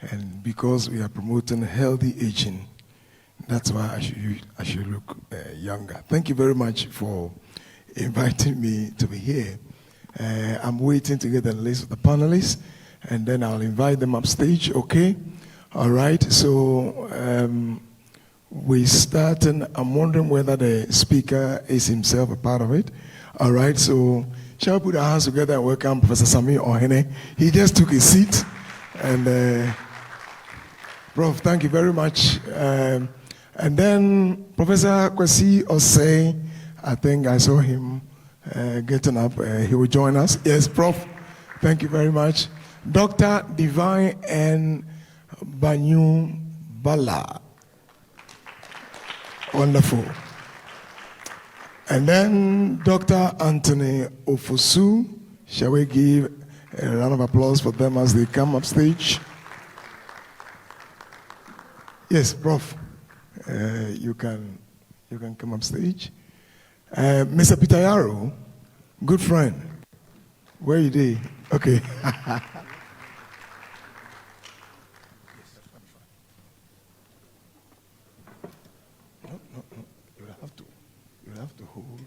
And because we are promoting healthy aging, that's why I should look younger. Thank you very much for inviting me to be here. I'm waiting to get the list of the panelists, and then I'll invite them upstage, okay? All right, so we start, and I'm wondering whether the speaker is himself a part of it. All right, so shall we put our hands together and welcome Professor Sami Ohene? He just took his seat, and Prof, thank you very much. And then Professor Kwesi Osei, I think I saw him getting up. He will join us. Yes, Prof, thank you very much. Dr. Divine N. Banyu Bala. Wonderful. And then Dr. Anthony Ofosu. Shall we give a round of applause for them as they come up stage? Yes, Prof. You can come up stage. Mr. Peter Yaro, good friend. Where you dey? Okay. No. You will have to hold.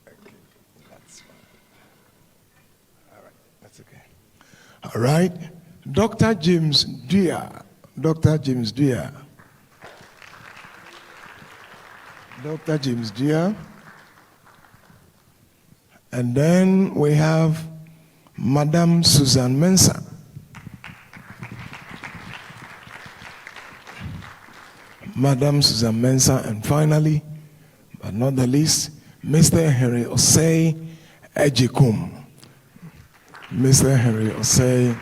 Okay, that's fine. All right, that's okay. All right. Dr. James Dwyer. Dr. James Dwyer. Dr. James Dwyer. And then we have Madame Susan Mensah. Madame Susan Mensah. And finally, but not the least, Mr. Henry Osei Ejikum. Mr. Henry Osei.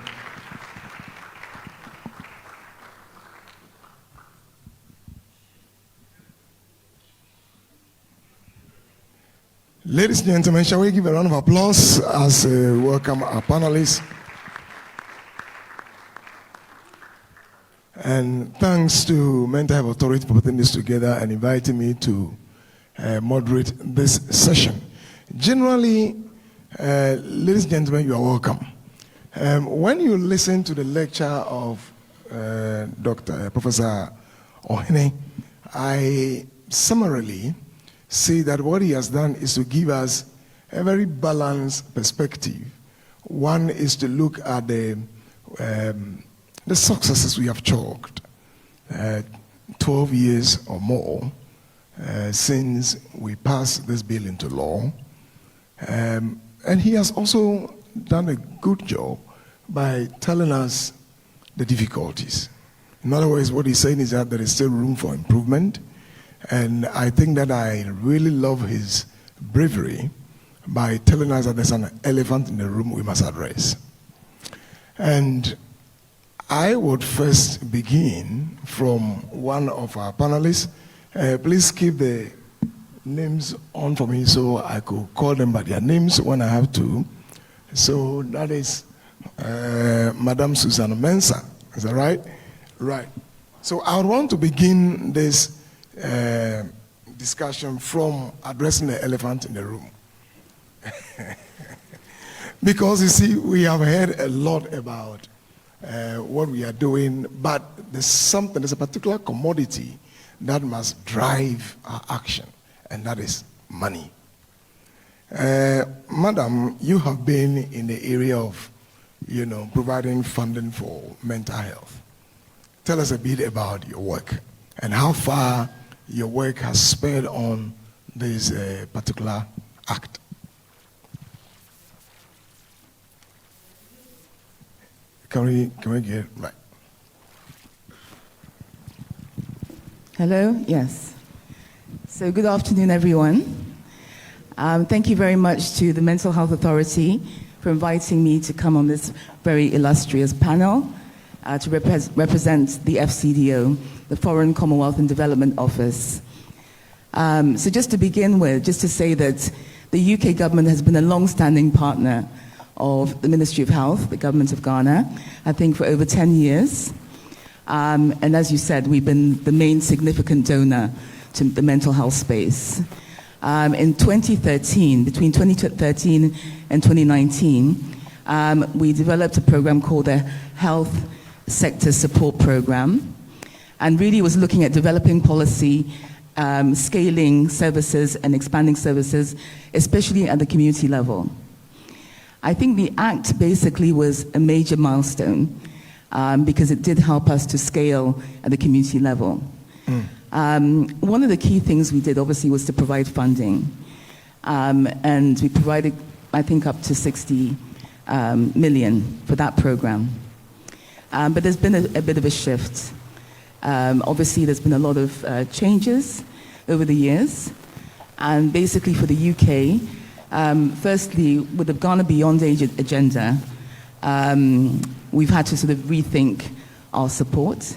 Ladies and gentlemen, shall we give a round of applause as we welcome our panelists? And thanks to Mental Health Authority for putting this together and inviting me to moderate this session. Generally, ladies and gentlemen, you are welcome. When you listen to the lecture of Professor Ohene, I summarily say that what he has done is to give us a very balanced perspective. One is to look at the successes we have chalked, 12 years or more since we passed this bill into law. And he has also done a good job by telling us the difficulties. In other words, what he's saying is that there is still room for improvement. And I think that I really love his bravery by telling us that there's an elephant in the room we must address. And I would first begin from one of our panelists. Please keep the names on for me so I could call them by their names when I have to. So that is Madame Susan Mensah. Is that right? Right. So I would want to begin this discussion from addressing the elephant in the room. Because you see, we have heard a lot about what we are doing, but there's a particular commodity that must drive our action, and that is money. Madam, you have been in the area of, providing funding for mental health. Tell us a bit about your work and how far your work has spurred on this particular act. Can we get it right? Hello, yes. So good afternoon, everyone. Thank you very much to the Mental Health Authority for inviting me to come on this very illustrious panel to represent the FCDO, the Foreign, Commonwealth and Development Office. So just to begin with, just to say that the UK government has been a long-standing partner of the Ministry of Health, the government of Ghana, I think for over 10 years. And as you said, we've been the main significant donor to the mental health space. In 2013, between 2013 and 2019, we developed a program called the Health Sector Support Program, and really was looking at developing policy, scaling services and expanding services, especially at the community level. I think the Act basically was a major milestone because it did help us to scale at the community level. One of the key things we did, obviously, was to provide funding. And we provided, I think, up to 60 million for that program. But there's been a bit of a shift. Obviously, there's been a lot of changes over the years. And basically, for the UK, firstly, with the Ghana Beyond Age agenda, we've had to sort of rethink our support.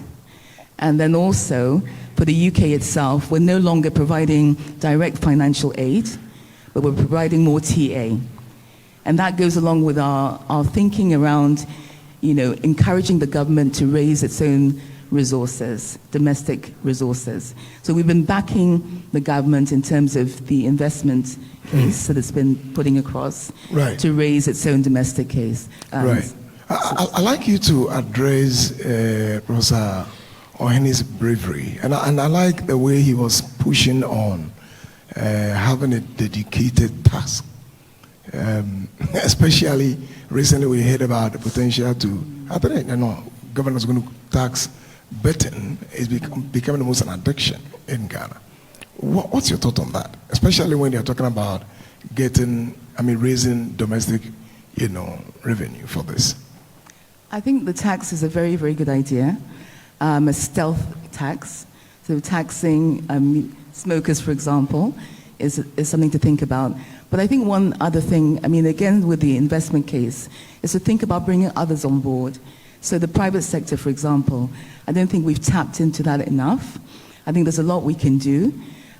And then also, for the UK itself, we're no longer providing direct financial aid, but we're providing more TA. And that goes along with our thinking around, encouraging the government to raise its own resources, domestic resources. So we've been backing the government in terms of the investment case that it's been putting across to raise its own domestic case. Right. I'd like you to address Professor Oheni's bravery, and I like the way he was pushing on having a dedicated task. Especially recently we heard about the potential to, government's going to tax betting is becoming almost an addiction in Ghana. What's your thought on that? Especially when you're talking about raising domestic, revenue for this. I think the tax is a very, very good idea. A stealth tax, so taxing smokers, for example, is something to think about. But I think one other thing, again, with the investment case, is to think about bringing others on board. So the private sector, for example, I don't think we've tapped into that enough. I think there's a lot we can do.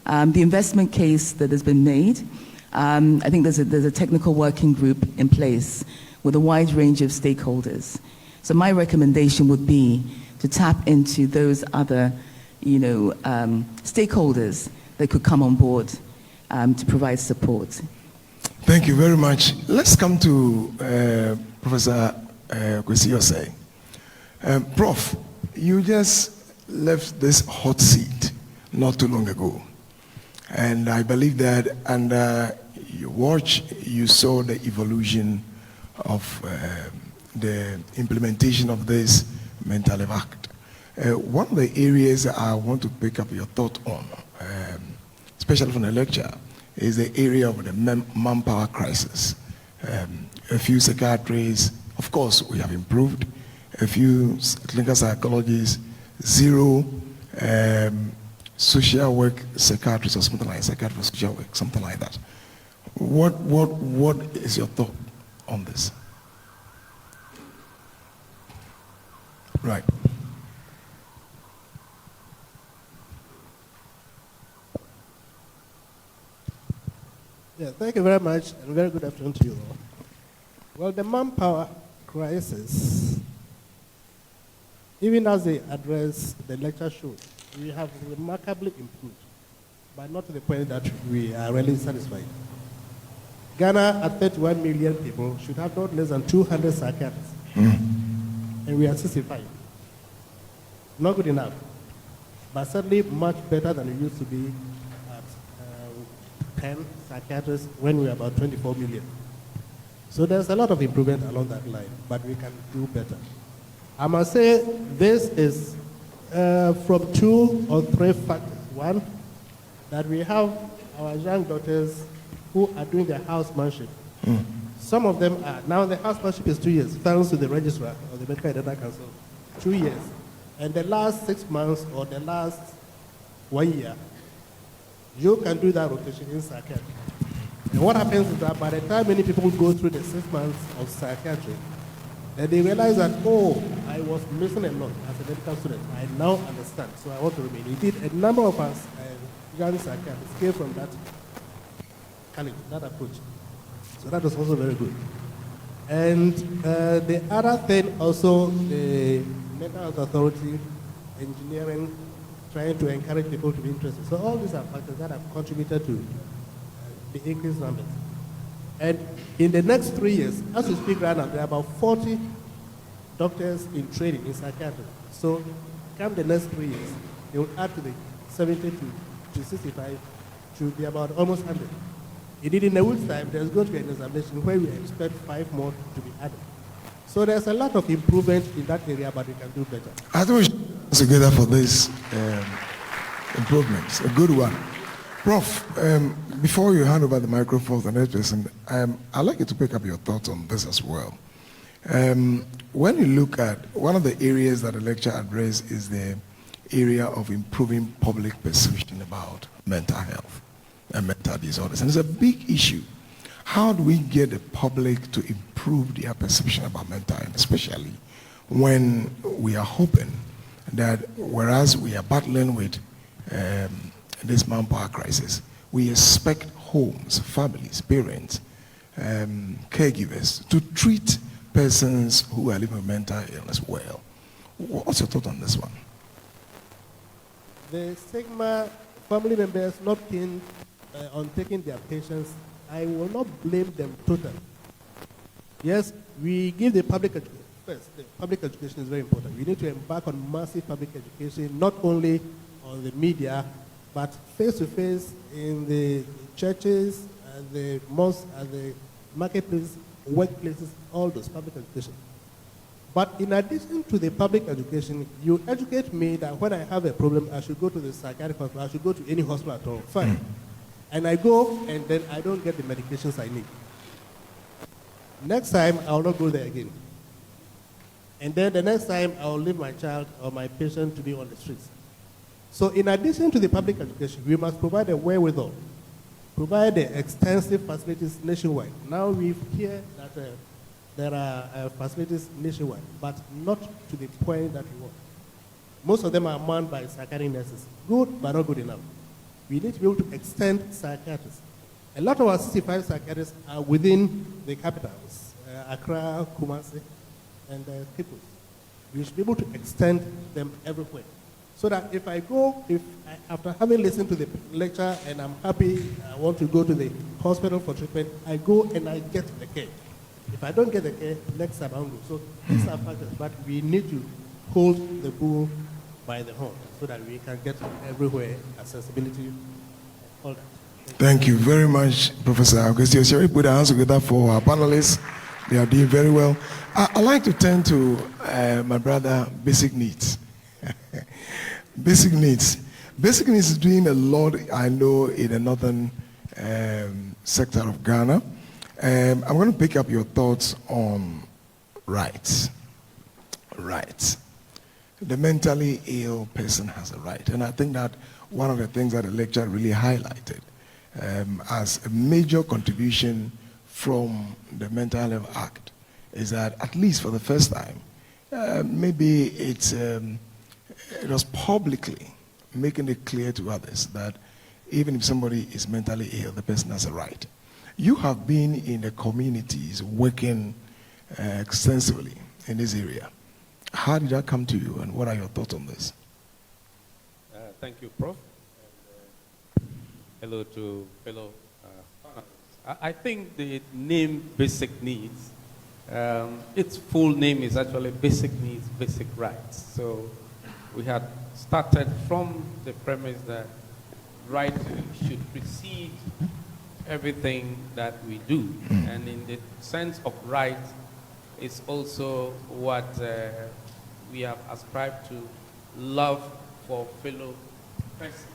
The investment case that has been made, I think there's a technical working group in place with a wide range of stakeholders. So my recommendation would be to tap into those other, stakeholders that could come on board to provide support. Thank you very much. Let's come to Professor Kwesi. Prof, you just left this hot seat not too long ago. And I believe that under your watch, you saw the evolution of the implementation of this mental health act. One of the areas I want to pick up your thought on, especially from the lecture, is the area of the manpower crisis. A few psychiatrists, of course, we have improved. A few clinical psychologists, 0 social work psychiatrists or something like psychiatrists, social work, something like that. What is your thought on this? Right. Yeah, thank you very much, and very good afternoon to you all. Well, the manpower crisis, even as they address the lecture showed, we have remarkably improved, but not to the point that we are really satisfied. Ghana, at 31 million people, should have not less than 200 psychiatrists, and we are 65. Not good enough, but certainly much better than we used to be at 10 psychiatrists when we were about 24 million. So there's a lot of improvement along that line, but we can do better. I must say this is from 2 or 3 factors. One, that we have our young daughters who are doing their housemanship. Some of them are, now the housemanship is 2 years, thanks to the registrar of the Medical Data Council, 2 years. And the last 6 months or the last 1 year, you can do that rotation in psychiatry. And what happens is that by the time many people go through the 6 months of psychiatry, then they realize that, oh, I was missing a lot as a medical student. I now understand, so I want to remain. Indeed, a number of us, young psychiatrists, came from that that approach. So that was also very good. And the other thing also, the mental health authority, engineering, trying to encourage people to be interested. So all these are factors that have contributed to the increased numbers. And in the next 3 years, as we speak right now, there are about 40 doctors in training in psychiatry. So come the next 3 years, they will add to the 70 to 65 to be about almost 100. Indeed, in a week's time, there's going to be an examination where we expect 5 more to be added. So there's a lot of improvement in that area, but we can do better. I think we should work together for this improvements. A good one. Prof, before you hand over the microphone to the next person, I'd like you to pick up your thoughts on this as well. When you look at one of the areas that the lecture addressed is the area of improving public perception about mental health and mental disorders. And it's a big issue. How do we get the public to improve their perception about mental health, especially when we are hoping that whereas we are battling with this manpower crisis, we expect homes, families, parents, caregivers to treat persons who are living with mental illness well. What's your thought on this one? The stigma, family members not keen on taking their patients, I will not blame them totally. Yes, we give the public education. First, the public education is very important. We need to embark on massive public education, not only on the media, but face-to-face in the churches, and the mosques, and the marketplaces, workplaces, all those public education. But in addition to the public education, you educate me that when I have a problem, I should go to the psychiatric hospital, I should go to any hospital at all. Fine. And I go, and then I don't get the medications I need. Next time, I will not go there again. And then the next time, I will leave my child or my patient to be on the streets. So in addition to the public education, we must provide a wherewithal, provide the extensive facilities nationwide. Now we hear that there are facilities nationwide, but not to the point that we want. Most of them are manned by psychiatric nurses. Good, but not good enough. We need to be able to extend psychiatrists. A lot of our 65 psychiatrists are within the capitals, Accra, Kumasi, and Kipus. We should be able to extend them everywhere. So that if I go, after having listened to the lecture and I'm happy, I want to go to the hospital for treatment, I go and I get the care. If I don't get the care, next time I won't go. So these are factors, but we need to hold the bull by the horn so that we can get everywhere, accessibility, all that. Thank you very much, Professor Augustio. Shall we put our hands together for our panelists? They are doing very well. I'd like to turn to my brother, Basic Needs. Basic Needs. Basic Needs is doing a lot, I know, in the northern sector of Ghana. I'm going to pick up your thoughts on rights. Rights. The mentally ill person has a right. And I think that one of the things that the lecture really highlighted as a major contribution from the Mental Health Act is that, at least for the first time, maybe it was publicly making it clear to others that even if somebody is mentally ill, the person has a right. You have been in the communities working extensively in this area. How did that come to you, and what are your thoughts on this? Thank you, Prof. And, hello to fellow panelists. I think the name Basic Needs, its full name is actually Basic Needs, Basic Rights. So we had started from the premise that right should precede everything that we do. And in the sense of right, it's also what we have ascribed to love for fellow person.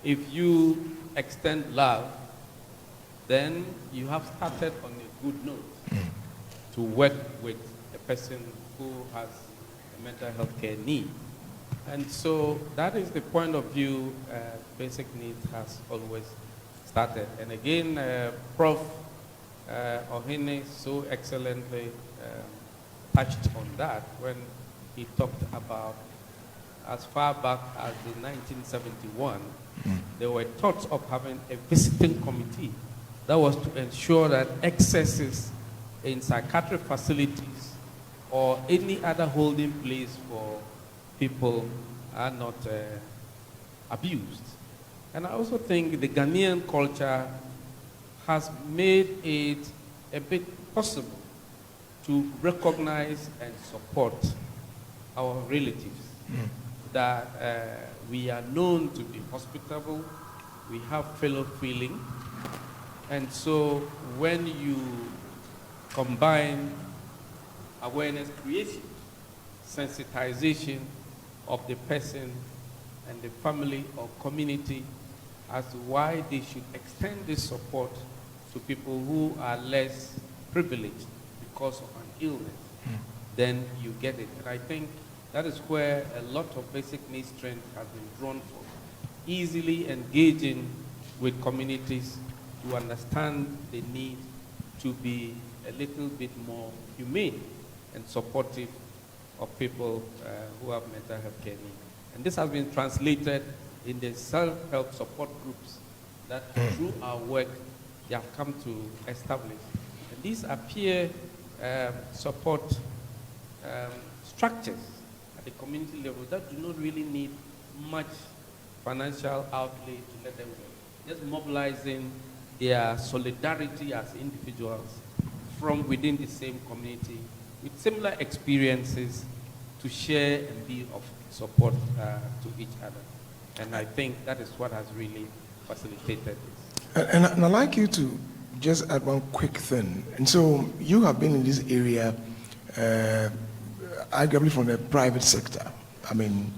If you extend love, then you have started on a good note to work with a person who has a mental health care need. And so that is the point of view Basic Needs has always started. And again, Prof. Ohene so excellently touched on that when he talked about as far back as in 1971, there were thoughts of having a visiting committee that was to ensure that excesses in psychiatric facilities or any other holding place for people are not abused. And I also think the Ghanaian culture has made it a bit possible to recognize and support our relatives. That we are known to be hospitable, we have fellow feeling, and so when you combine awareness creation, sensitization of the person and the family or community as to why they should extend this support to people who are less privileged because of an illness, then you get it. And I think that is where a lot of basic needs strength has been drawn from. Easily engaging with communities to understand the need to be a little bit more humane and supportive of people who have mental health care needs. And this has been translated in the self-help support groups that through our work they have come to establish. And these are peer support structures at the community level that do not really need much financial outlay to let them work. Just mobilizing their solidarity as individuals from within the same community with similar experiences to share and be of support to each other. And I think that is what has really facilitated this. And I'd like you to just add one quick thing. And so you have been in this area, arguably from the private sector. I mean,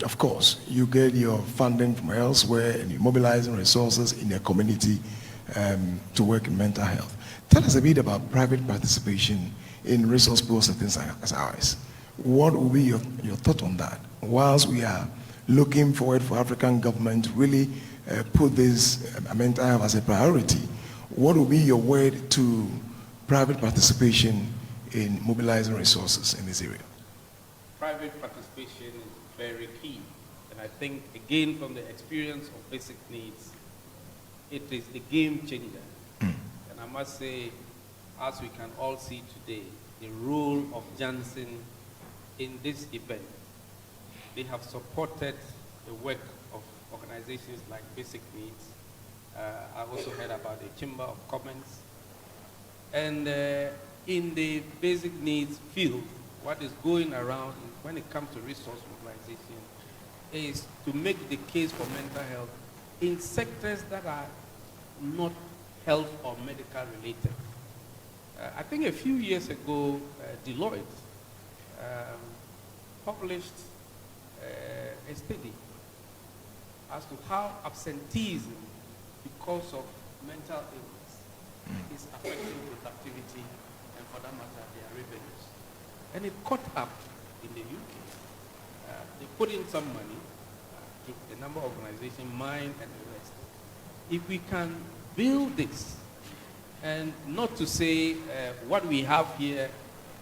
of course, you get your funding from elsewhere and you're mobilizing resources in the community to work in mental health. Tell us a bit about private participation in resource poor settings as ours. What will be your thought on that? Whilst we are looking forward for African government to really put this mental health as a priority, what will be your word to private participation in mobilizing resources in this area? Private participation is very key. And I think, again, from the experience of basic needs, it is a game changer. And I must say, as we can all see today, the role of Janssen in this event. They have supported the work of organizations like Basic Needs. I also heard about the Chamber of Commerce. And in the basic needs field, what is going around when it comes to resource mobilization is to make the case for mental health in sectors that are not health or medical related. I think a few years ago, Deloitte published a study as to how absenteeism because of mental illness is affecting productivity and, for that matter, their revenues. And it caught up in the UK. They put in some money to a number of organizations, mine and the rest. If we can build this, and not to say what we have here,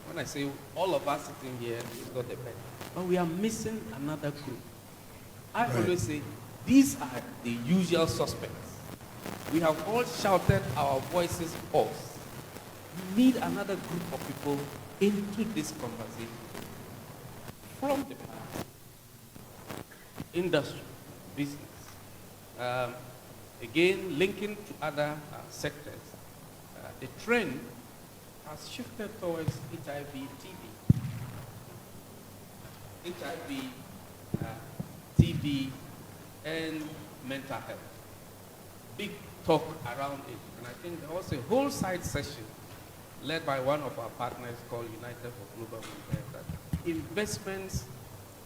when I say all of us sitting here is not the best, but we are missing another group. I always say these are the usual suspects. We have all shouted our voices hoarse. We need another group of people into this conversation. From the past, industry, business, again linking to other sectors, the trend has shifted towards HIV, TB. HIV, TB, and mental health. Big talk around it. And I think there was a whole side session led by one of our partners called United for Global Mental Health. That investments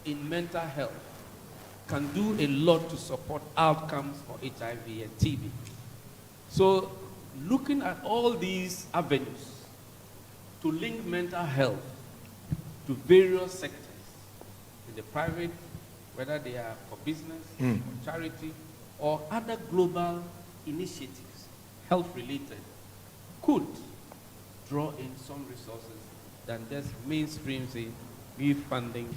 in mental health can do a lot to support outcomes for HIV and TB. So looking at all these avenues to link mental health to various sectors, in the private, whether they are for business, or charity, or other global initiatives, health-related, could draw in some resources than just mainstream, say, give funding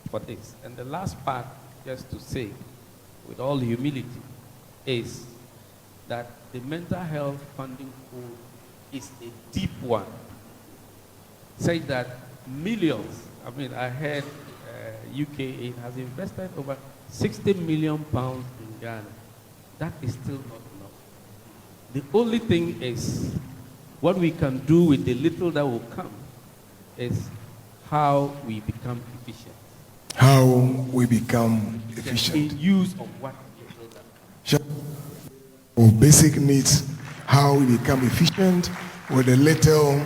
for this. And the last part, just to say, with all humility, is that the mental health funding pool is a deep one. Say that millions, I mean, I heard UK has invested over £60 million in Ghana. That is still not enough. The only thing is, what we can do with the little that will come is how we become efficient. How we become efficient. In use of what little that comes. Sure. Or basic needs, how we become efficient with the little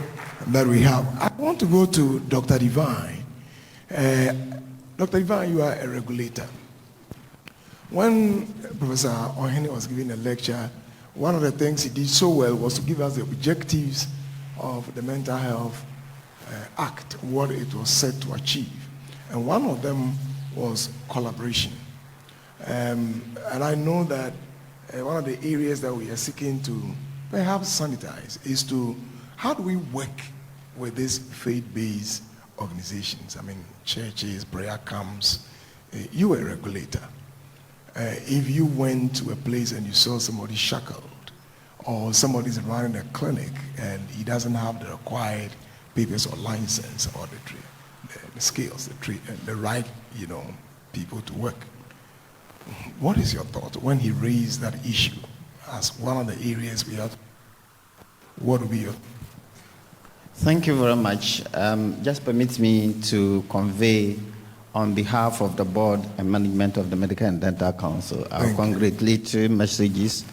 that we have. I want to go to Dr. Divine. Dr. Divine, you are a regulator. When Professor Ohene was giving a lecture, one of the things he did so well was to give us the objectives of the Mental Health Act, what it was set to achieve. And one of them was collaboration. And I know that one of the areas that we are seeking to perhaps sanitize is to, how do we work with these faith-based organizations? I mean, churches, prayer camps. You are a regulator. If you went to a place and you saw somebody shackled, or somebody's running a clinic and he doesn't have the required papers or license or the skills, the right, people to work. What is your thought when he raised that issue as one of the areas we have? What would be your? Thank you very much. Just permit me to convey on behalf of the board and management of the Medical and Dental Council our congratulatory messages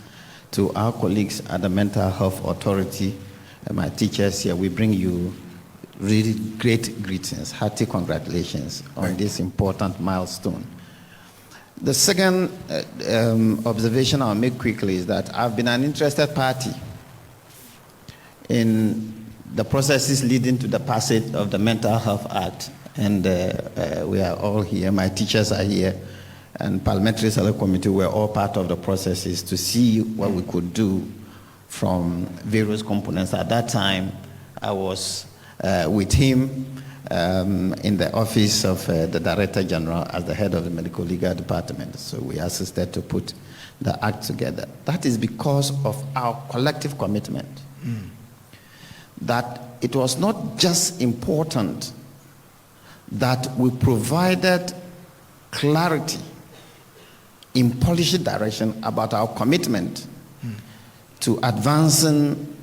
to our colleagues at the Mental Health Authority and my teachers here. We bring you really great greetings, hearty congratulations on this important milestone. The second observation I'll make quickly is that I've been an interested party in the processes leading to the passage of the Mental Health Act, and we are all here, my teachers are here, and Parliamentary Select Committee were all part of the processes to see what we could do from various components. At that time, I was with him in the office of the Director General as the head of the Medical Legal Department. So we assisted to put the act together. That is because of our collective commitment. That it was not just important that we provided clarity in policy direction about our commitment to advancing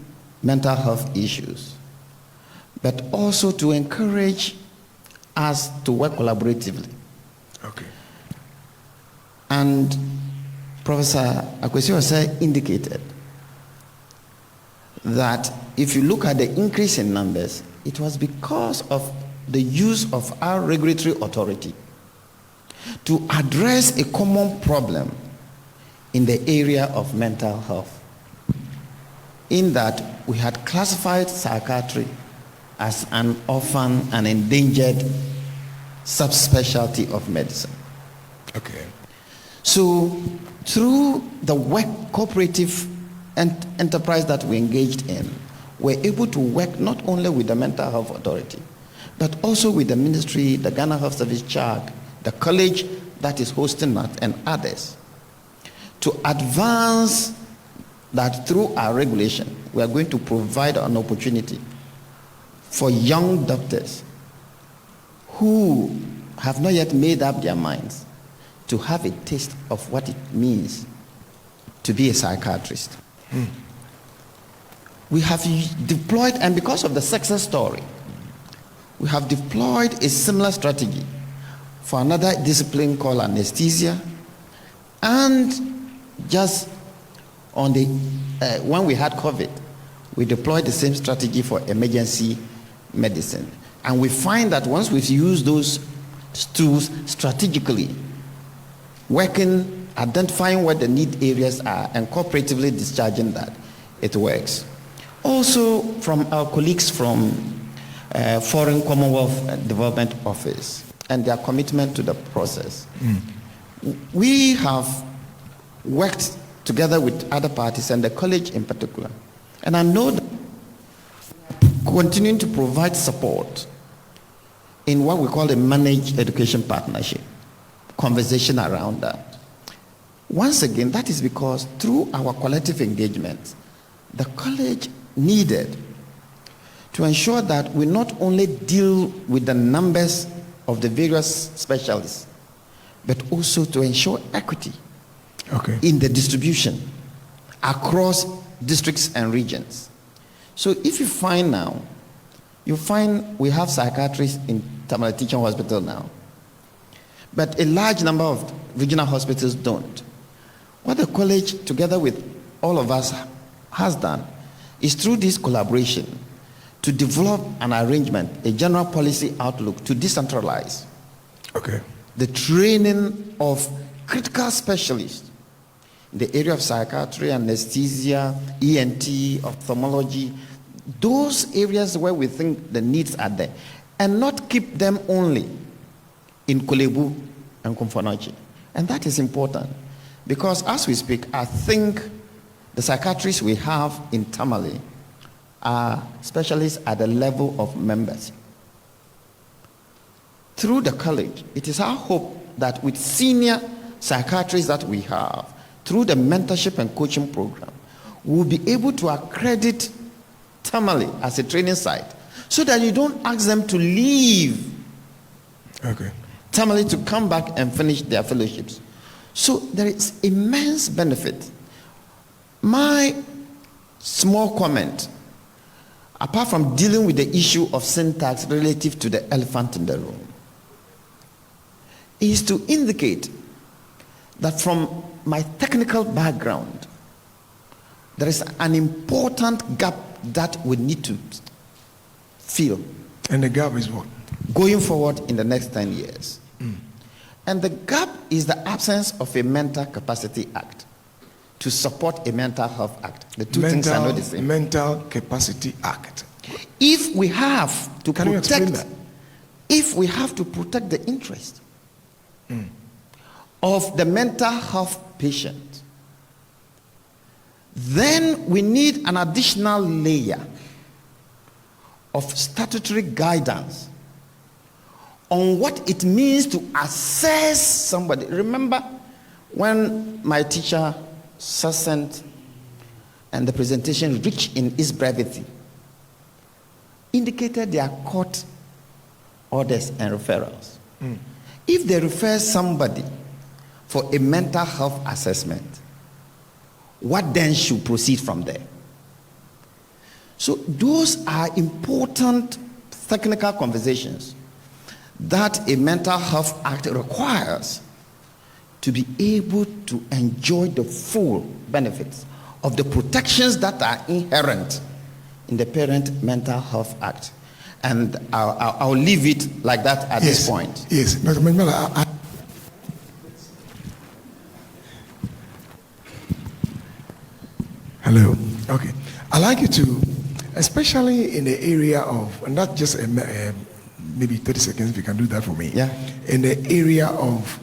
mental health issues, but also to encourage us to work collaboratively. Okay. And Professor Akwesi indicated that if you look at the increase in numbers, it was because of the use of our regulatory authority to address a common problem in the area of mental health, in that we had classified psychiatry as an orphan and endangered subspecialty of medicine. Okay. So through the cooperative enterprise that we engaged in, we're able to work not only with the Mental Health Authority, but also with the ministry, the Ghana Health Service CHARG, the college that is hosting that, and others, to advance that through our regulation, we are going to provide an opportunity for young doctors who have not yet made up their minds to have a taste of what it means to be a psychiatrist. We have deployed, and because of the success story, we have deployed a similar strategy for another discipline called anesthesia, and just on the when we had COVID, we deployed the same strategy for emergency medicine. And we find that once we've used those tools strategically, working, identifying what the need areas are, and cooperatively discharging that, it works. Also, from our colleagues from Foreign Commonwealth Development Office and their commitment to the process, we have worked together with other parties and the college in particular. And I know that continuing to provide support in what we call a managed education partnership, conversation around that. Once again, that is because through our collective engagement, the college needed to ensure that we not only deal with the numbers of the various specialists, but also to ensure equity in the distribution across districts and regions. So if you find now, you find we have psychiatrists in Tamale Teaching Hospital now, but a large number of regional hospitals don't. What the college, together with all of us, has done is through this collaboration to develop an arrangement, a general policy outlook to decentralize the training of critical specialists in the area of psychiatry, anesthesia, ENT, ophthalmology, those areas where we think the needs are there, and not keep them only in Kolebu and Kumfanochi. And that is important because as we speak, I think the psychiatrists we have in Tamale are specialists at the level of members. Through the college, it is our hope that with senior psychiatrists that we have, through the mentorship and coaching program, we'll be able to accredit Tamale as a training site so that you don't ask them to leave Tamale to come back and finish their fellowships. So there is immense benefit. My small comment, apart from dealing with the issue of syntax relative to the elephant in the room, is to indicate that from my technical background, there is an important gap that we need to fill. And the gap is what? Going forward in the next 10 years. And the gap is the absence of a Mental Capacity Act to support a Mental Health Act. The two things are not the same. Mental Capacity Act. If we have to Can you explain protect, that? if we have to protect the interest of the mental health patient, then we need an additional layer of statutory guidance on what it means to assess somebody. Remember when my teacher, Succinct, and the presentation rich in its brevity indicated their court orders and referrals. If they refer somebody for a mental health assessment, what then should proceed from there? So those are important technical conversations that a Mental Health Act requires to be able to enjoy the full benefits of the protections that are inherent in the Parent Mental Health Act. And I'll leave it like that at this point. Yes, Dr. Manimala, hello. Okay. I'd like you to, especially in the area of, and not just maybe 30 seconds, if you can do that for me. Yeah. In the area of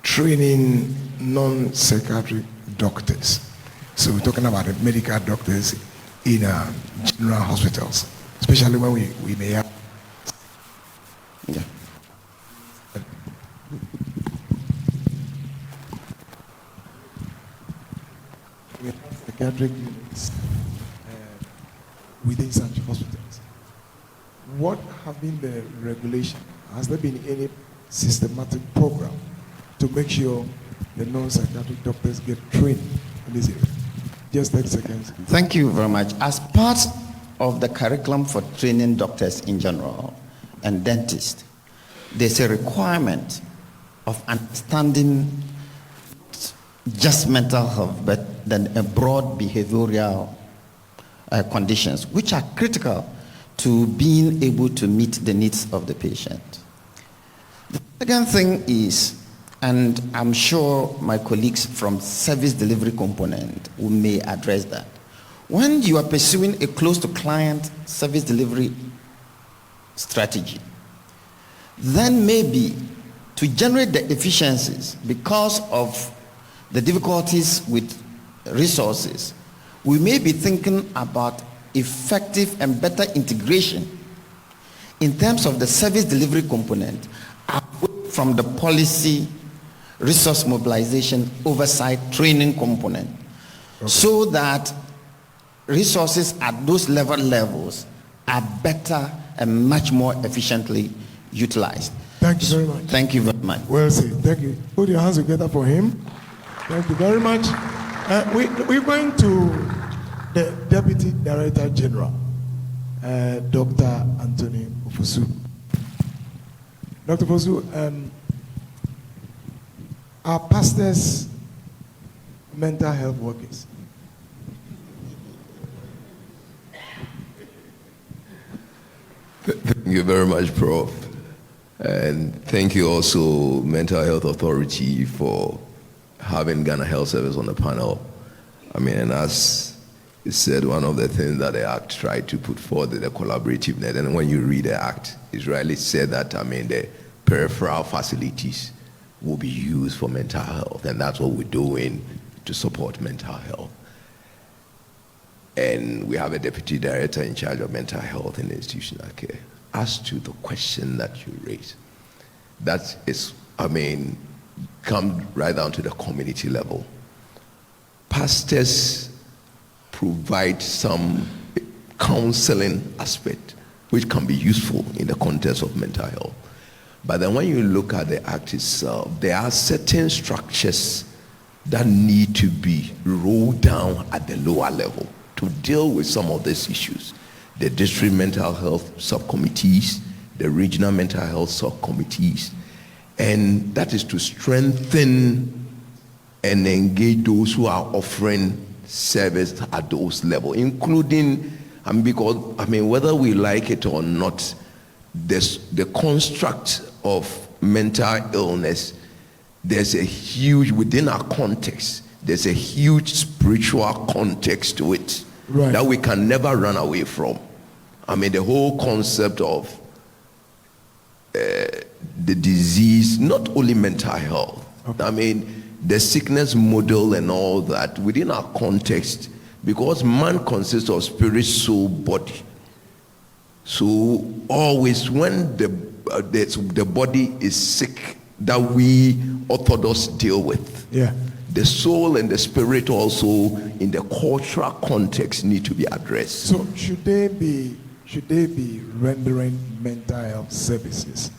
training non-psychiatric doctors. So we're talking about the medical doctors in general hospitals, especially when we may have. Yeah. We have psychiatric units within such hospitals. What have been the regulation? Has there been any systematic program to make sure the non-psychiatric doctors get trained in this area? Just 30 seconds. Thank you very much. As part of the curriculum for training doctors in general and dentists, there's a requirement of understanding just mental health, but then a broad behavioral conditions, which are critical to being able to meet the needs of the patient. The second thing is, and I'm sure my colleagues from service delivery component may address that. When you are pursuing a close to client service delivery strategy, then maybe to generate the efficiencies because of the difficulties with resources, we may be thinking about effective and better integration in terms of the service delivery component away from the policy, resource mobilization, oversight, training component, so that resources at those levels are better and much more efficiently utilized. Thank you very much. Thank you very much. Well said. Thank you. Put your hands together for him. Thank you very much. We're going to the Deputy Director General, Dr. Anthony Ofosu. Dr. Ofosu, are pastors mental health workers? Thank you very much, Prof. And thank you also, Mental Health Authority, for having Ghana Health Service on the panel. I mean, and as it said, one of the things that the Act tried to put forward is the collaborativeness. And when you read the Act, it really said that, I mean, the peripheral facilities will be used for mental health. And that's what we're doing to support mental health. And we have a deputy director in charge of mental health and institutional care. As to the question that you raised, that is, I mean, come right down to the community level. Pastors provide some counseling aspect which can be useful in the context of mental health. But then when you look at the Act itself, there are certain structures that need to be rolled down at the lower level to deal with some of these issues. The district mental health subcommittees, the regional mental health subcommittees, and that is to strengthen and engage those who are offering service at those levels, including, because, whether we like it or not, the construct of mental illness, there's a huge, within our context, there's a huge spiritual context to it, right, that we can never run away from. The whole concept of the disease, not only mental health, okay, the sickness model and all that within our context, because man consists of spirit, soul, body. So always when the body is sick, that we Orthodox deal with. Yeah. The soul and the spirit also in the cultural context need to be addressed. So should they be rendering mental health services?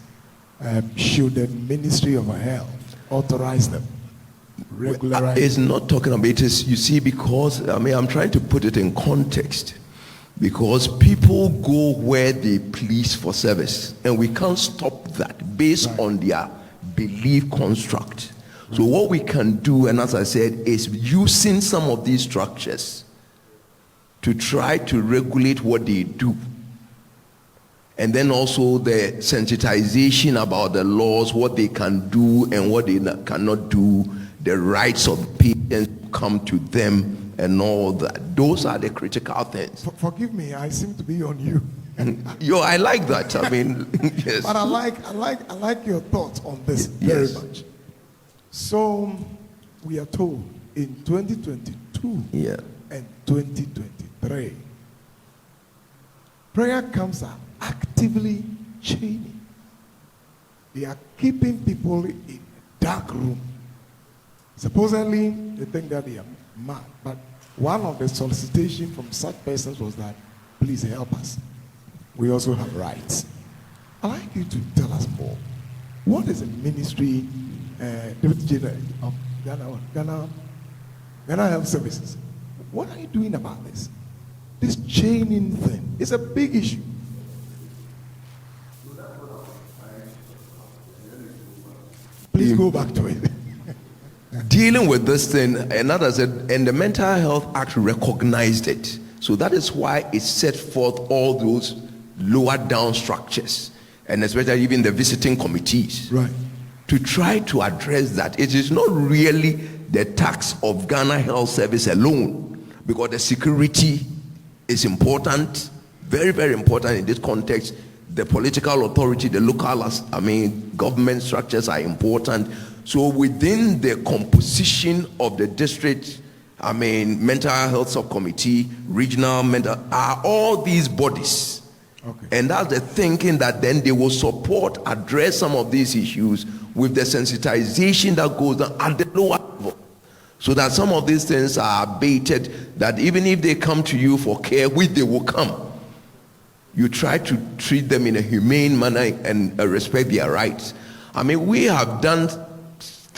Should the Ministry of Health authorize them? Regularize? It's not talking about it. You see, because I'm trying to put it in context. Because people go where they please for service, and we can't stop that based on their belief construct. So what we can do, and as I said, is using some of these structures to try to regulate what they do. And then also the sensitization about the laws, what they can do and what they cannot do, the rights of patients come to them and all that. Those are the critical things. Forgive me, I seem to be on you. I like that. Yes. But I like your thoughts on this very much. So we are told in 2022 and 2023, prayer camps are actively chaining. They are keeping people in a dark room. Supposedly, they think that they are mad. But one of the solicitations from such persons was that, please help us. We also have rights. I'd like you to tell us more. What is the ministry, Deputy General of Ghana Health Services? What are you doing about this? This chaining thing is a big issue. Please go back to it. Dealing with this thing, another said, and the Mental Health Act recognized it. So that is why it set forth all those lower down structures, and especially even the visiting committees, right, to try to address that. It is not really the tax of Ghana Health Service alone, because the security is important, very, very important in this context. The political authority, the local, government structures are important. So within the composition of the district, mental health subcommittee, regional mental, are all these bodies. Okay. And that's the thinking that then they will support, address some of these issues with the sensitization that goes on at the lower level. So that some of these things are abated, that even if they come to you for care, which they will come, you try to treat them in a humane manner and respect their rights. We have done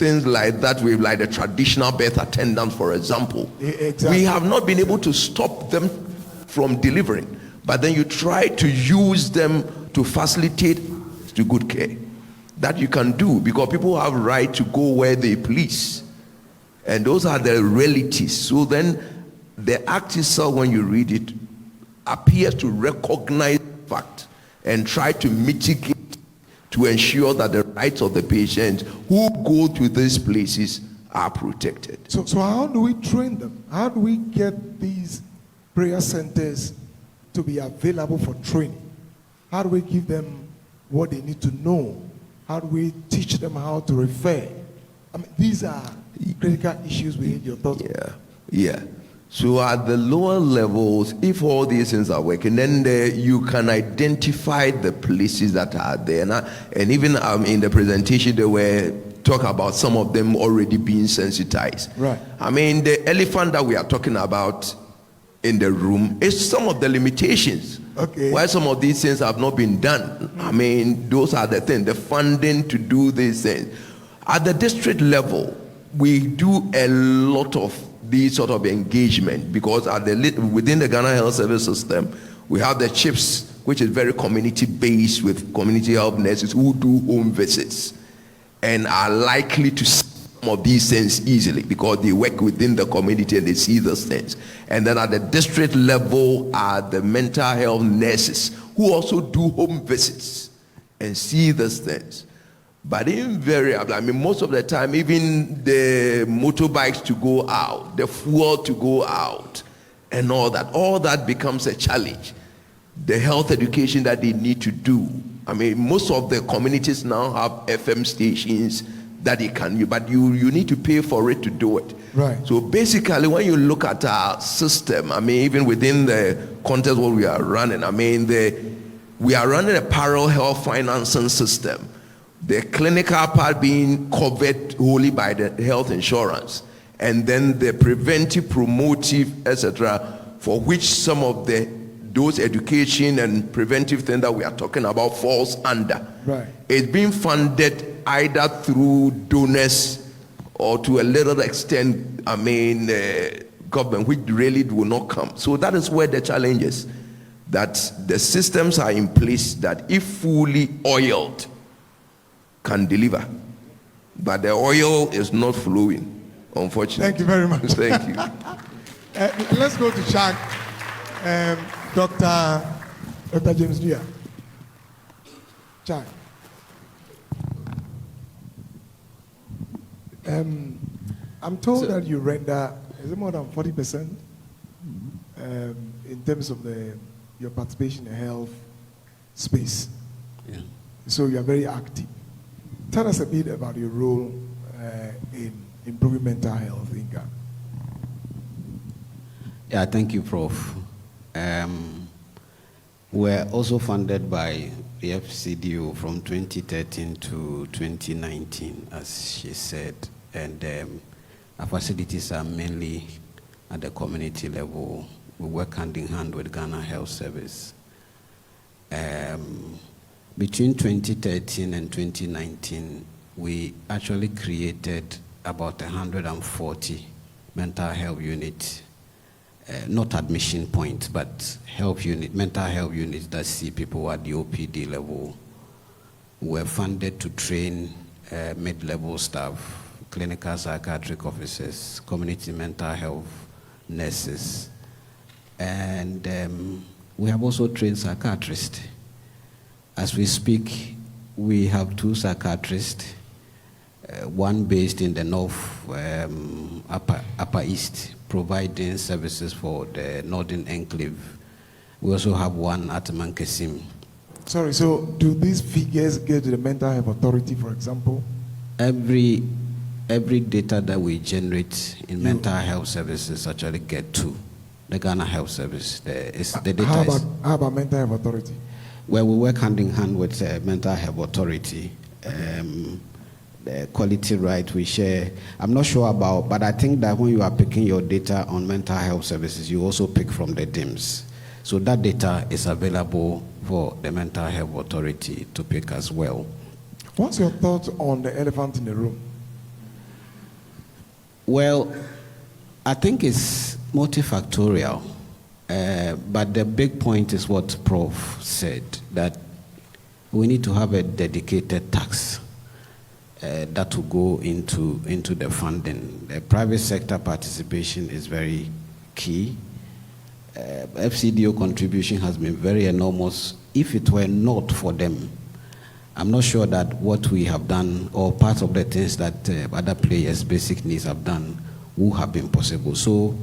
things like that with like the traditional birth attendants, for example. Exactly. We have not been able to stop them from delivering, but then you try to use them to facilitate to good care. That you can do because people have right to go where they please, and those are the realities. So then the act itself, when you read it, appears to recognize fact and try to mitigate to ensure that the rights of the patients who go to these places are protected. So how do we train them? How do we get these prayer centers to be available for training? How do we give them what they need to know? How do we teach them how to refer? I mean, these are critical issues we need your thoughts on. Yeah. So at the lower levels, if all these things are working, then you can identify the places that are there. And even in the presentation, they were talking about some of them already being sensitized. Right. I mean, the elephant that we are talking about in the room is some of the limitations. Okay. Why some of these things have not been done. I mean, those are the things, the funding to do these things. At the district level, we do a lot of these sort of engagement because within the Ghana Health Service system, we have the CHIPS, which is very community-based with community health nurses who do home visits and are likely to see some of these things easily because they work within the community and they see those things. And then at the district level are the mental health nurses who also do home visits and see those things. But invariably, I mean, most of the time, even the motorbikes to go out, the fuel to go out, and all that becomes a challenge. The health education that they need to do. I mean, most of the communities now have FM stations that they can use, but you need to pay for it to do it. Right. So basically, when you look at our system, I mean, even within the context what we are running, I mean, we are running a parallel health financing system. The clinical part being covered wholly by the health insurance, and then the preventive, promotive, etc., for which some of those education and preventive things that we are talking about falls under. Right. It's being funded either through donors or to a little extent, I mean, government, which really will not come. So that is where the challenge is, that the systems are in place that if fully oiled, can deliver, but the oil is not flowing, unfortunately. Thank you very much. Thank you. Let's go to Chuck. Dr. James Dia. Chuck. I'm told that you render, is it more than 40% in terms of your participation in health space? Yeah. So you are very active. Tell us a bit about your role in improving mental health in Ghana. Yeah, thank you, Prof. We're also funded by the FCDO from 2013 to 2019, as she said, and our facilities are mainly at the community level. We work hand in hand with Ghana Health Service. Between 2013 and 2019, we actually created about 140 mental health units, not admission points, but mental health units that see people at the OPD level. We were funded to train mid-level staff, clinical psychiatric officers, community mental health nurses, and we have also trained psychiatrists. As we speak, we have 2 psychiatrists, one based in the north, upper east, providing services for the northern enclave. We also have one at Mankesim. Sorry, so do these figures get to the Mental Health Authority, for example? Every data that we generate in mental health services actually get to the Ghana Health Service. How about Mental Health Authority? Well, we work hand in hand with Mental Health Authority. The quality right we share. I'm not sure about, but I think that when you are picking your data on mental health services, you also pick from the DIMS. So that data is available for the Mental Health Authority to pick as well. What's your thoughts on the elephant in the room? Well, I think it's multifactorial, but the big point is what Prof said, that we need to have a dedicated tax that will go into the funding. The private sector participation is very key. FCDO contribution has been very enormous. If it were not for them, I'm not sure that what we have done or part of the things that other players, basic needs, have done would have been possible. So,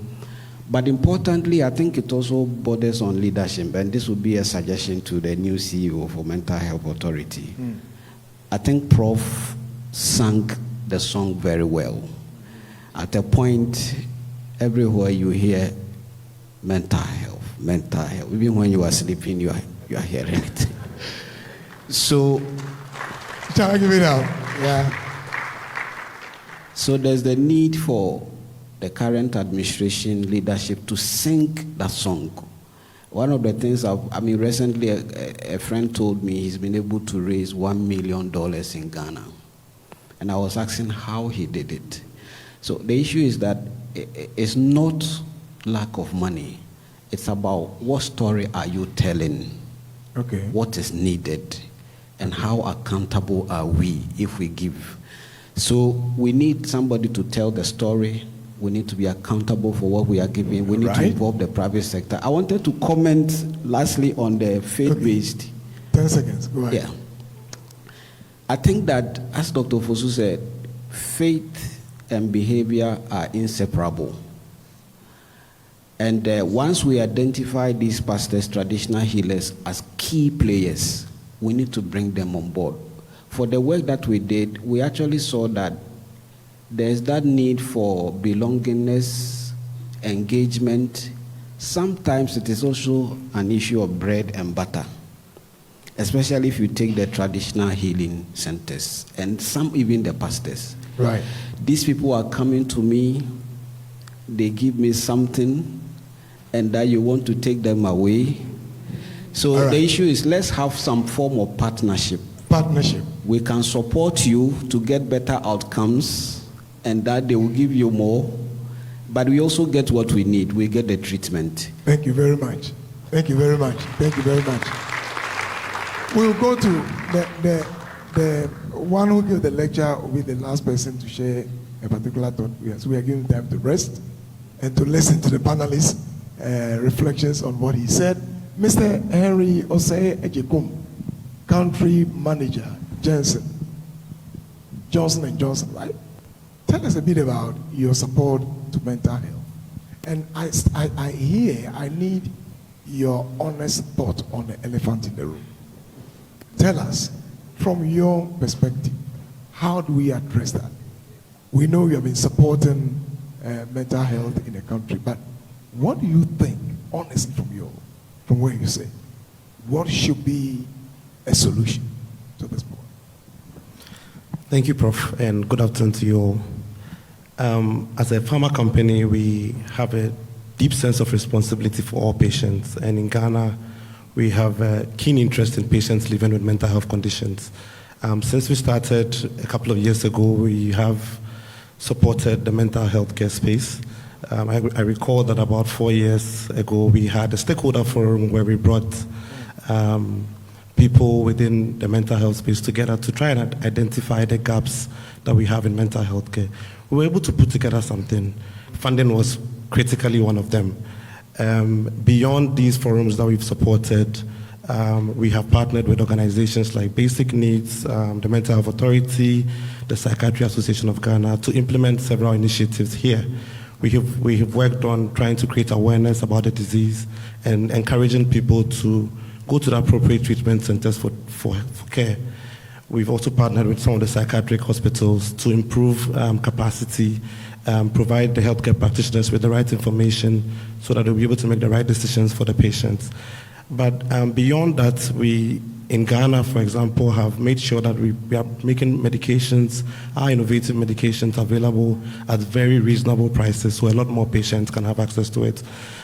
but importantly, I think it also borders on leadership, and this would be a suggestion to the new CEO for Mental Health Authority. I think Prof sang the song very well. At a point, everywhere you hear mental health, even when you are sleeping, you are hearing it. So, Give it up. yeah. So there's the need for the current administration leadership to sing that song. One of the things, recently a friend told me he's been able to raise $1 million in Ghana. And I was asking how he did it. So the issue is that it's not lack of money. It's about what story are you telling? Okay. What is needed? And how accountable are we if we give? So we need somebody to tell the story. We need to be accountable for what we are giving. We need to involve the private sector. I wanted to comment lastly on the faith-based. 10 seconds, go ahead. Yeah. I think that, as Dr. Fosu said, faith and behavior are inseparable. And once we identify these pastors, traditional healers, as key players, we need to bring them on board. For the work that we did, we actually saw that there's that need for belongingness, engagement. Sometimes it is also an issue of bread and butter, especially if you take the traditional healing centers and some even the pastors. Right. These people are coming to me, they give me something, and that you want to take them away. So the issue is, let's have some form of partnership. Partnership. We can support you to get better outcomes, and that they will give you more, but we also get what we need. We get the treatment. Thank you very much. Thank you very much. Thank you very much. We'll go to the one who gave the lecture will be the last person to share a particular thought. So we are giving time to rest and to listen to the panelists' reflections on what he said. Mr. Henry Osei Ejekum, Country Manager, Janssen, Johnson & Johnson, right? Tell us a bit about your support to mental health. And I need your honest thought on the elephant in the room. Tell us, from your perspective, how do we address that? We know you have been supporting mental health in the country, but what do you think, honestly, from where you say, what should be a solution to this problem? Thank you, Prof, and good afternoon to you all. As a pharma company, we have a deep sense of responsibility for all patients, and in Ghana, we have a keen interest in patients living with mental health conditions. Since we started a couple of years ago, we have supported the mental health care space. I recall that about 4 years ago, we had a stakeholder forum where we brought people within the mental health space together to try and identify the gaps that we have in mental health care. We were able to put together something. Funding was critically one of them. Beyond these forums that we've supported, we have partnered with organizations like Basic Needs, the Mental Health Authority, the Psychiatry Association of Ghana to implement several initiatives here. We have worked on trying to create awareness about the disease and encouraging people to go to the appropriate treatment centers for care. We've also partnered with some of the psychiatric hospitals to improve capacity, provide the healthcare practitioners with the right information so that they'll be able to make the right decisions for the patients. But beyond that, we in Ghana, for example, have made sure that we are making medications, our innovative medications available at very reasonable prices so a lot more patients can have access to it.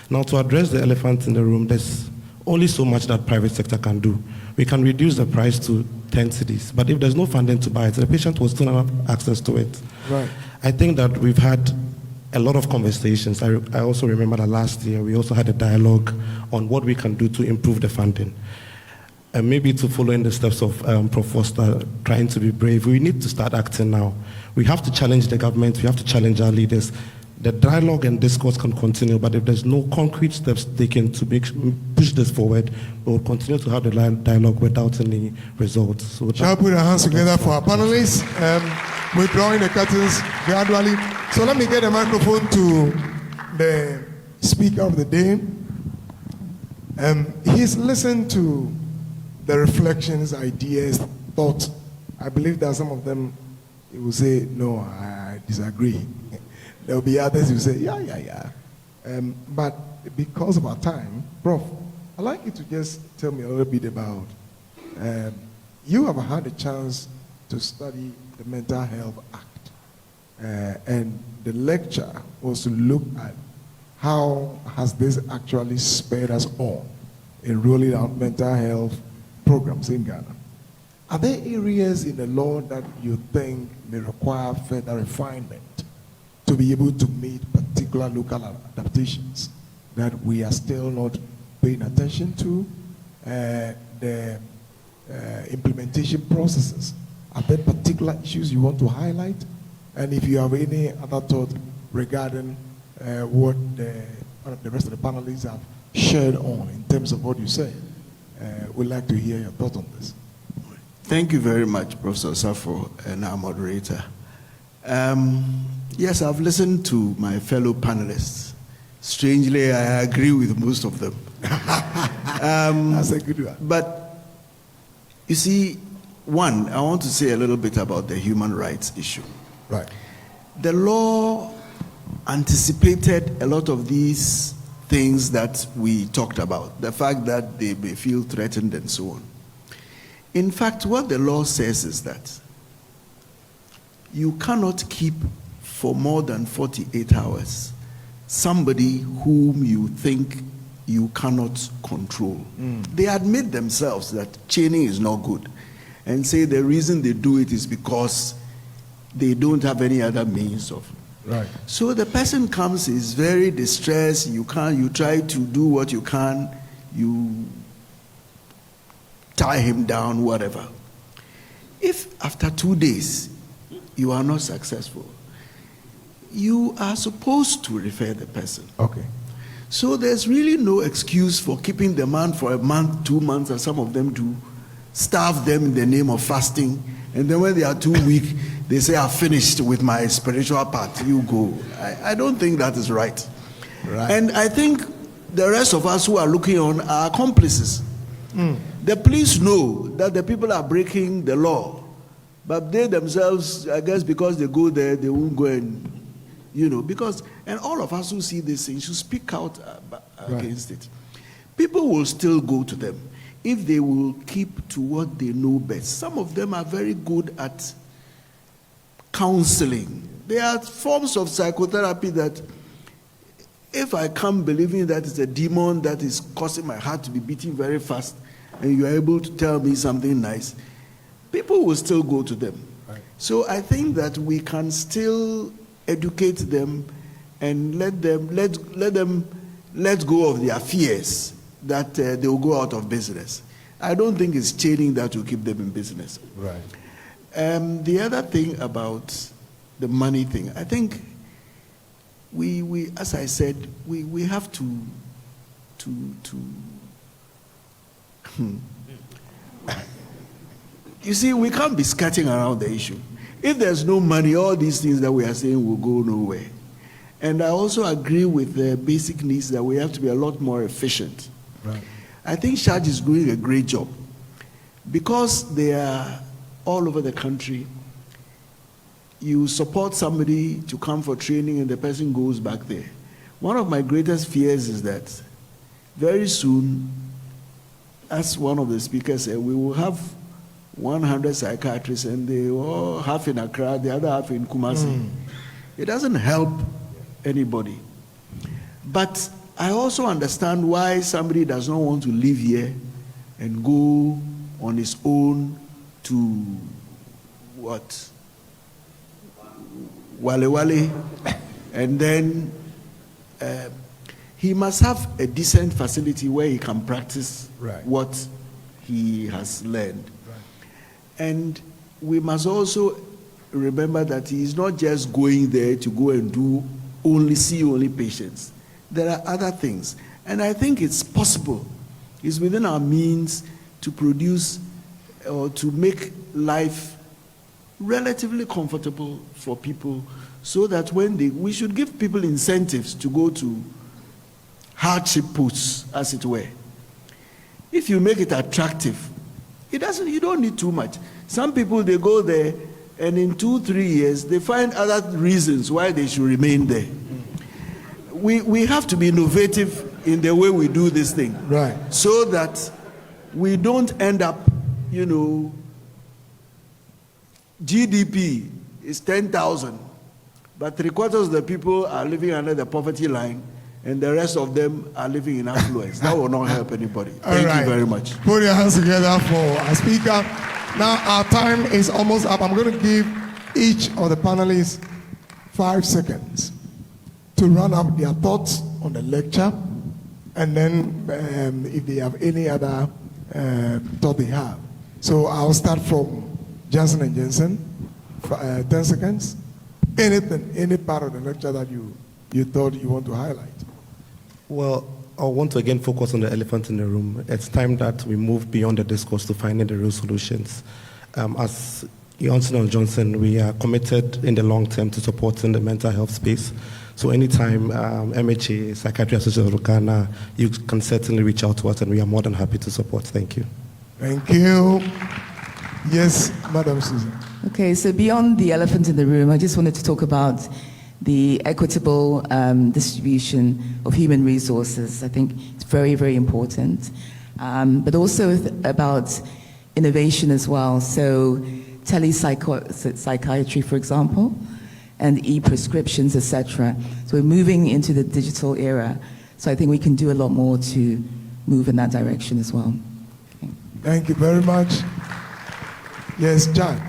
Now, to address the elephant in the room, there's only so much that private sector can do. We can reduce the price to 10 cedis, but if there's no funding to buy it, the patient will still not have access to it. Right. I think that we've had a lot of conversations. I also remember that last year we also had a dialogue on what we can do to improve the funding. And maybe to follow in the steps of Prof. Forster, trying to be brave, we need to start acting now. We have to challenge the government, we have to challenge our leaders. The dialogue and discourse can continue, but if there's no concrete steps taken to push this forward, we'll continue to have the dialogue without any results. So shall we put our hands together for our panelists? We're drawing the curtains gradually. So let me get a microphone to the speaker of the day. He's listened to the reflections, ideas, thoughts. I believe that some of them, he will say, no, I disagree. There will be others who say, yeah. But because of our time, Prof, I'd like you to just tell me a little bit about, you have had a chance to study the Mental Health Act. And the lecture was to look at how has this actually spurred us on in rolling out mental health programs in Ghana. Are there areas in the law that you think may require further refinement to be able to meet particular local adaptations that we are still not paying attention to? The implementation processes. Are there particular issues you want to highlight? And if you have any other thought regarding what the rest of the panelists have shared on in terms of what you said, we'd like to hear your thought on this. Thank you very much, Professor Safo and our moderator. Yes, I've listened to my fellow panelists. Strangely, I agree with most of them. That's a good one. But you see, one, I want to say a little bit about the human rights issue. Right. The law anticipated a lot of these things that we talked about, the fact that they may feel threatened and so on. In fact, what the law says is that you cannot keep for more than 48 hours somebody whom you think you cannot control. They admit themselves that chaining is not good and say the reason they do it is because they don't have any other means of. Right. So the person comes, is very distressed, you try to do what you can, you tie him down, whatever. If after 2 days you are not successful, you are supposed to refer the person. Okay. So there's really no excuse for keeping the man for a month, 2 months, as some of them do, starve them in the name of fasting, and then when they are too weak, they say, I've finished with my spiritual part, you go. I don't think that is right. And I think the rest of us who are looking on are accomplices. The police know that the people are breaking the law, but they themselves, I guess because they go there, they won't go and, because, and all of us who see this thing should speak out against it. People will still go to them if they will keep to what they know best. Some of them are very good at counseling. There are forms of psychotherapy that if I come believing that it's a demon that is causing my heart to be beating very fast and you are able to tell me something nice, people will still go to them. Right. So I think that we can still educate them and let go of their fears that they will go out of business. I don't think it's chaining that will keep them in business. Right. The other thing about the money thing, I think we as I said, we have to you see, we can't be skirting around the issue. If there's no money, all these things that we are saying will go nowhere. And I also agree with the basic needs that we have to be a lot more efficient. Right. I think Shaj is doing a great job because they are all over the country. You support somebody to come for training and the person goes back there. One of my greatest fears is that very soon, as one of the speakers said, we will have 100 psychiatrists and they all half in Accra, the other half in Kumasi. It doesn't help anybody. But I also understand why somebody does not want to live here and go on his own to what? Wale Wale And then he must have a decent facility where he can practice Right. what he has learned. And we must also remember that he is not just going there to go and see only patients. There are other things. And I think it's possible, it's within our means to produce or to make life relatively comfortable for people, so that we should give people incentives to go to hardship posts, as it were. If you make it attractive, you don't need too much. Some people, they go there, and in 2-3 years, they find other reasons why they should remain there. We have to be innovative in the way we do this thing. Right. So that we don't end up, GDP is 10,000, but 3/4 of the people are living under the poverty line, and the rest of them are living in affluence. That will not help anybody. Thank you very much. Put your hands together for our speaker. Now our time is almost up. I'm going to give each of the panelists 5 seconds to run up their thoughts on the lecture, and then if they have any other thought they have. So I'll start from Janssen and Janssen. 10 seconds. Anything, any part of the lecture that you thought you want to highlight. Well, I want to again focus on the elephant in the room. It's time that we move beyond the discourse to finding the real solutions. As Janssen and Johnson, we are committed in the long term to supporting the mental health space. So anytime MHA, Psychiatry Association of Ghana, you can certainly reach out to us, and we are more than happy to support. Thank you. Thank you. Yes, Madam Susan. Okay, so beyond the elephant in the room, I just wanted to talk about the equitable distribution of human resources. I think it's very, very important. But also about innovation as well. So telepsychiatry, for example, and e-prescriptions, etc. So we're moving into the digital era. So I think we can do a lot more to move in that direction as well. Okay. Thank you very much. Yes, John.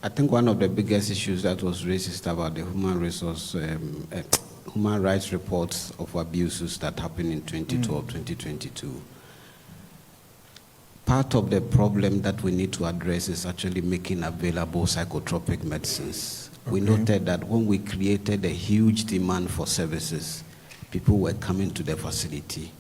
I think one of the biggest issues that was raised is about the human rights reports of abuses that happened in 2012, 2022. Part of the problem that we need to address is actually making available psychotropic medicines. Okay. We noted that when we created a huge demand for services, people were coming to the facility.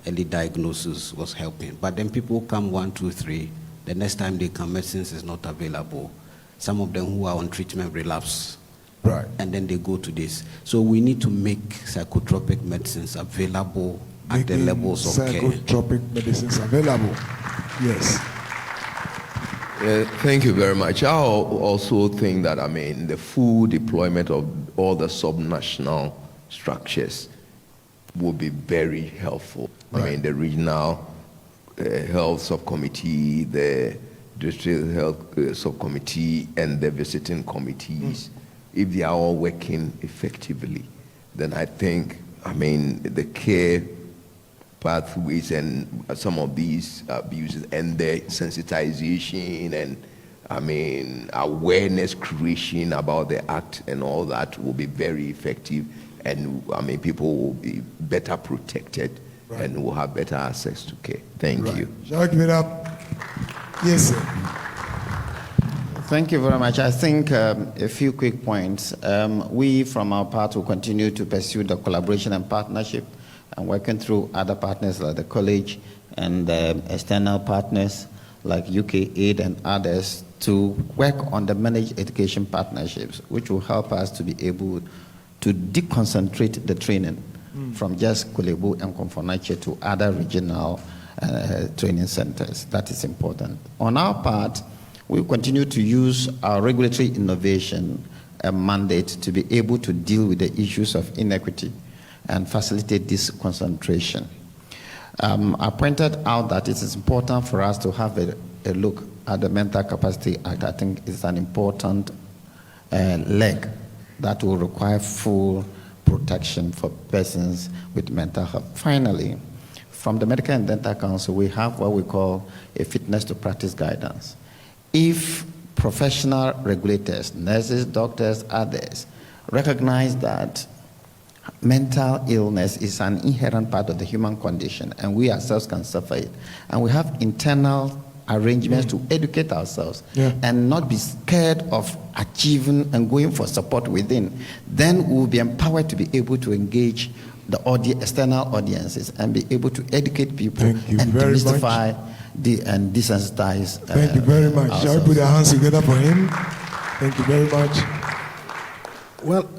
Early diagnosis was helping. But then people come 1, 2, 3. The next time they come, medicines is not available. Some of them who are on treatment relapse. Right. And then they go to this. So we need to make psychotropic medicines available at the levels of care. Psychotropic medicines available. Yes. Thank you very much. I also think that, the full deployment of all the subnational structures will be very helpful. Right. The regional health subcommittee, the district health subcommittee, and the visiting committees, if they are all working effectively, then I think, the care pathways and some of these abuses and the sensitization and awareness creation about the act and all that will be very effective, and people will be better protected. Right. And will have better access to care. Thank you. Shall I give it up? Yes, sir. Thank you very much. I think a few quick points. We, from our part, will continue to pursue the collaboration and partnership and working through other partners like the college and external partners like UK Aid and others to work on the managed education partnerships, which will help us to be able to deconcentrate the training from just Kulebu and Komfonache to other regional training centers. That is important. On our part, we continue to use our regulatory innovation mandate to be able to deal with the issues of inequity and facilitate this concentration. I pointed out that it is important for us to have a look at the Mental Capacity Act. I think it's an important leg that will require full protection for persons with mental health. Finally, from the Medical and Dental Council, we have what we call a fitness to practice guidance. If professional regulators, nurses, doctors, others, recognize that mental illness is an inherent part of the human condition, and we ourselves can suffer it. And we have internal arrangements to educate ourselves and not be scared of achieving and going for support within. Then we will be empowered to be able to engage the external audiences and be able to educate people and demystify and desensitize. Thank you very much. Ourselves. Shall we put our hands together for him? Thank you very much. Well,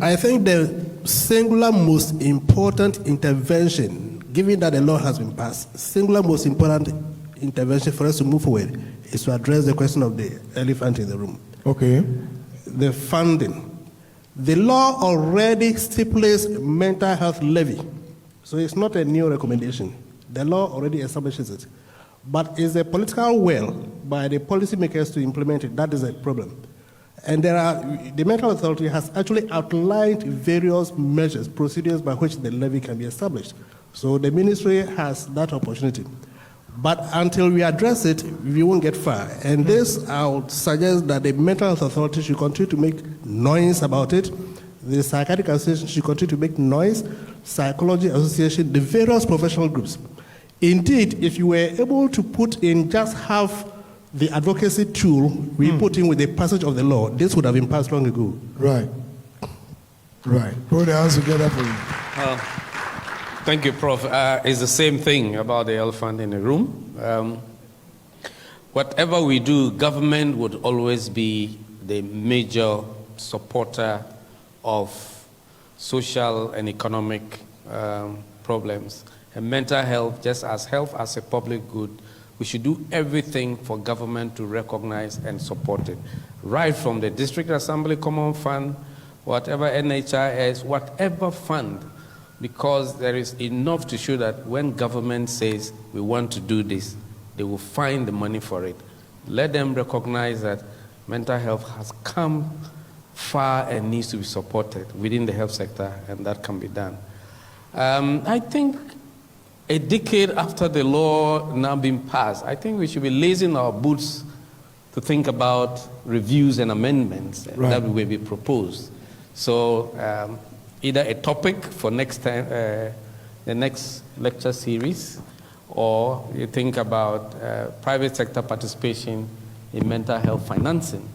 I think the singular most important intervention, given that the law has been passed, singular most important intervention for us to move forward is to address the question of the elephant in the room. Okay. The funding. The law already stipulates mental health levy, so it's not a new recommendation. The law already establishes it. But is a political will by the policymakers to implement it? That is a problem. And the Mental Authority has actually outlined various measures, procedures by which the levy can be established. So the ministry has that opportunity. But until we address it, we won't get far. And this, I would suggest that the Mental Health Authority should continue to make noise about it. The Psychiatric Association should continue to make noise. Psychology Association, the various professional groups. Indeed, if you were able to put in just half the advocacy tool we put in with the passage of the law, this would have been passed long ago. Right. Right. Put the hands together for you. Thank you, Prof. It's the same thing about the elephant in the room. Whatever we do, government would always be the major supporter of social and economic problems. And mental health, just as health as a public good, we should do everything for government to recognize and support it. Right from the District Assembly Common Fund, whatever NHIS, whatever fund, because there is enough to show that when government says we want to do this, they will find the money for it. Let them recognize that mental health has come far and needs to be supported within the health sector, and that can be done. I think a decade after the law now being passed, I think we should be lacing our boots to think about reviews and amendments that will be proposed. So either a topic for next time, the next lecture series, or you think about private sector participation in mental health financing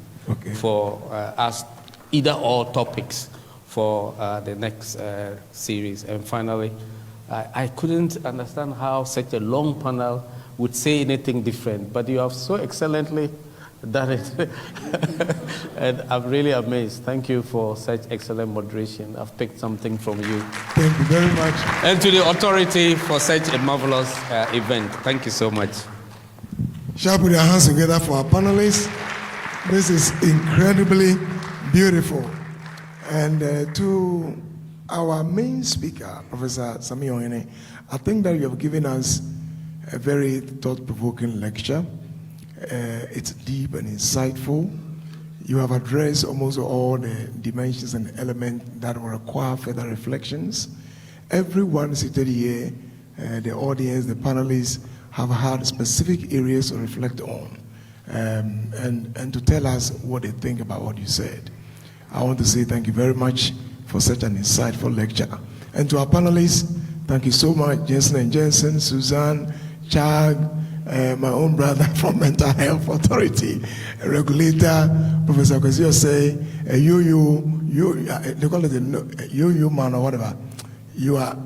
for us, either or topics for the next series. And finally, I couldn't understand how such a long panel would say anything different, but you have so excellently done it. And I'm really amazed. Thank you for such excellent moderation. I've picked something from you. Thank you very much. And to the authority for such a marvelous event. Thank you so much. Shall we put our hands together for our panelists? This is incredibly beautiful. And to our main speaker, Professor Sami Ohene, I think that you have given us a very thought-provoking lecture. It's deep and insightful. You have addressed almost all the dimensions and elements that will require further reflections. Everyone seated here, the audience, the panelists, have had specific areas to reflect on and to tell us what they think about what you said. I want to say thank you very much for such an insightful lecture. And to our panelists, thank you so much, Janssen and Janssen, Suzanne, Chag, my own brother from Mental Health Authority, a regulator, Professor Kwesi say, they call it a you man or whatever. You are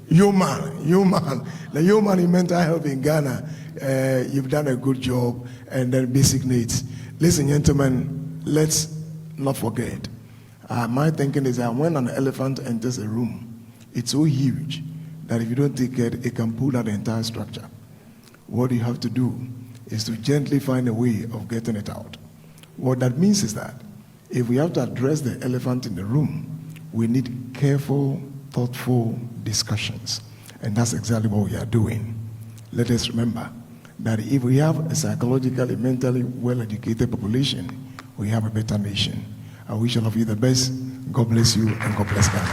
human. The human in mental health in Ghana, you've done a good job, and then basic needs. Listen, gentlemen, let's not forget. My thinking is that when an elephant enters a room, it's so huge that if you don't take care, it can pull out the entire structure. What you have to do is to gently find a way of getting it out. What that means is that if we have to address the elephant in the room, we need careful, thoughtful discussions. And that's exactly what we are doing. Let us remember that if we have a psychologically, mentally well-educated population, we have a better nation. I wish all of you the best. God bless you and God bless Ghana.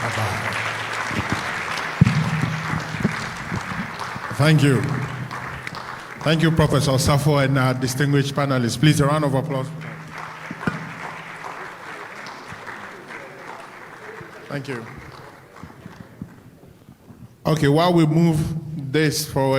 Bye-bye. Thank you. Thank you, Professor Safo and our distinguished panelists. Please, a round of applause. Thank you. Okay, while we move this forward,